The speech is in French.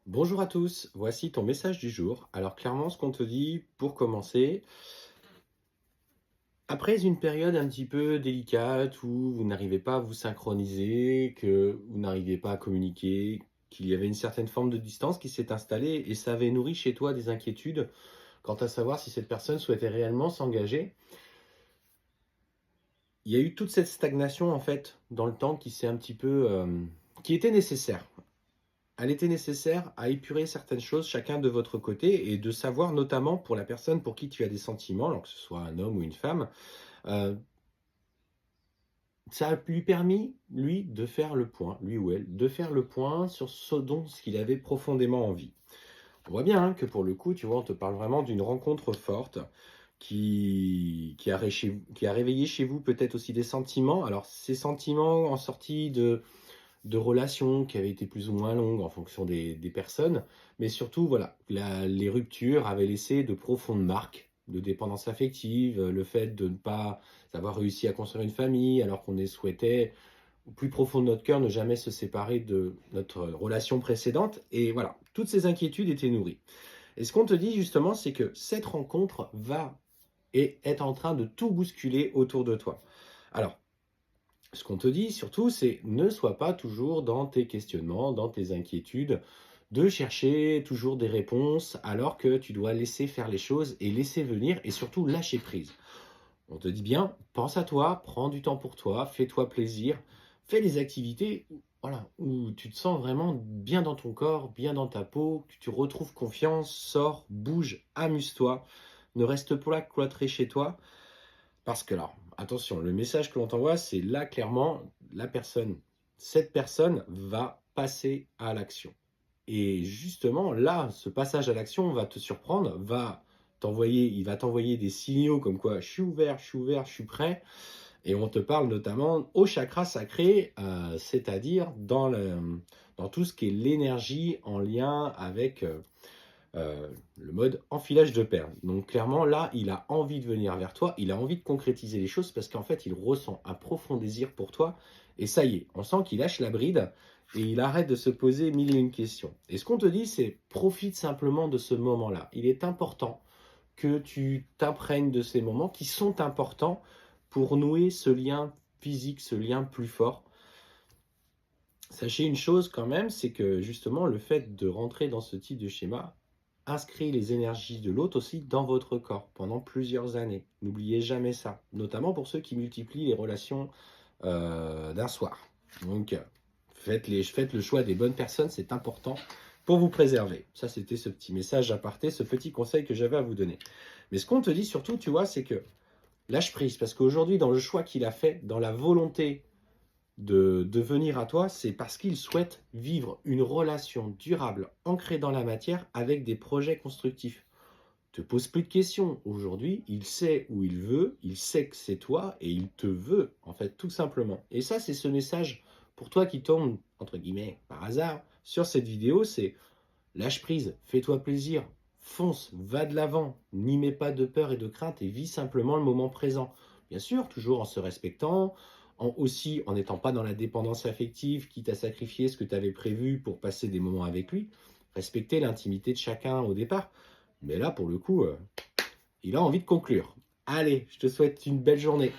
Bonjour à tous, voici ton message du jour. Alors clairement, ce qu'on te dit pour commencer, après une période un petit peu délicate où vous n'arrivez pas à vous synchroniser, que vous n'arriviez pas à communiquer, qu'il y avait une certaine forme de distance qui s'est installée et ça avait nourri chez toi des inquiétudes quant à savoir si cette personne souhaitait réellement s'engager, il y a eu toute cette stagnation en fait dans le temps qui s'est un petit peu, qui était nécessaire. Elle était nécessaire à épurer certaines choses chacun de votre côté et de savoir notamment pour la personne pour qui tu as des sentiments, alors que ce soit un homme ou une femme, heu, ça a lui permis, lui, de faire le point, lui ou elle, de faire le point sur ce qu'il avait profondément envie. On voit bien, hein, que pour le coup, tu vois, on te parle vraiment d'une rencontre forte qui a réveillé chez vous peut-être aussi des sentiments. Alors ces sentiments en sortie de relations qui avaient été plus ou moins longues en fonction des personnes, mais surtout, voilà, les ruptures avaient laissé de profondes marques de dépendance affective, le fait de ne pas avoir réussi à construire une famille alors qu'on souhaitait, au plus profond de notre cœur, ne jamais se séparer de notre relation précédente. Et voilà, toutes ces inquiétudes étaient nourries. Et ce qu'on te dit justement, c'est que cette rencontre va et est en train de tout bousculer autour de toi. Alors, ce qu'on te dit surtout, c'est ne sois pas toujours dans tes questionnements, dans tes inquiétudes, de chercher toujours des réponses alors que tu dois laisser faire les choses et laisser venir et surtout lâcher prise. On te dit bien, pense à toi, prends du temps pour toi, fais-toi plaisir, fais des activités voilà, où tu te sens vraiment bien dans ton corps, bien dans ta peau, que tu retrouves confiance, sors, bouge, amuse-toi, ne reste pas là cloîtré chez toi parce que là, attention, le message que l'on t'envoie, c'est là clairement cette personne va passer à l'action. Et justement, là, ce passage à l'action va te surprendre, il va t'envoyer des signaux comme quoi je suis ouvert, je suis ouvert, je suis prêt. Et on te parle notamment au chakra sacré, c'est-à-dire dans tout ce qui est l'énergie en lien avec le mode enfilage de perles. Donc clairement, là, il a envie de venir vers toi, il a envie de concrétiser les choses parce qu'en fait, il ressent un profond désir pour toi. Et ça y est, on sent qu'il lâche la bride et il arrête de se poser mille et une questions. Et ce qu'on te dit, c'est profite simplement de ce moment-là. Il est important que tu t'imprègnes de ces moments qui sont importants pour nouer ce lien physique, ce lien plus fort. Sachez une chose quand même, c'est que justement le fait de rentrer dans ce type de schéma inscrit les énergies de l'autre aussi dans votre corps pendant plusieurs années. N'oubliez jamais ça, notamment pour ceux qui multiplient les relations d'un soir. Donc faites le choix des bonnes personnes, c'est important pour vous préserver. Ça, c'était ce petit message aparté, ce petit conseil que j'avais à vous donner. Mais ce qu'on te dit surtout, tu vois, c'est que lâche prise, parce qu'aujourd'hui, dans le choix qu'il a fait, dans la volonté de venir à toi, c'est parce qu'il souhaite vivre une relation durable, ancrée dans la matière, avec des projets constructifs. Te pose plus de questions. Aujourd'hui, il sait où il veut, il sait que c'est toi et il te veut, en fait, tout simplement. Et ça, c'est ce message pour toi qui tombe, entre guillemets, par hasard, sur cette vidéo, c'est lâche prise, fais-toi plaisir, fonce, va de l'avant, n'y mets pas de peur et de crainte et vis simplement le moment présent. Bien sûr, toujours en se respectant, aussi en n'étant pas dans la dépendance affective, quitte à sacrifier ce que tu avais prévu pour passer des moments avec lui. Respecter l'intimité de chacun au départ. Mais là, pour le coup, il a envie de conclure. Allez, je te souhaite une belle journée.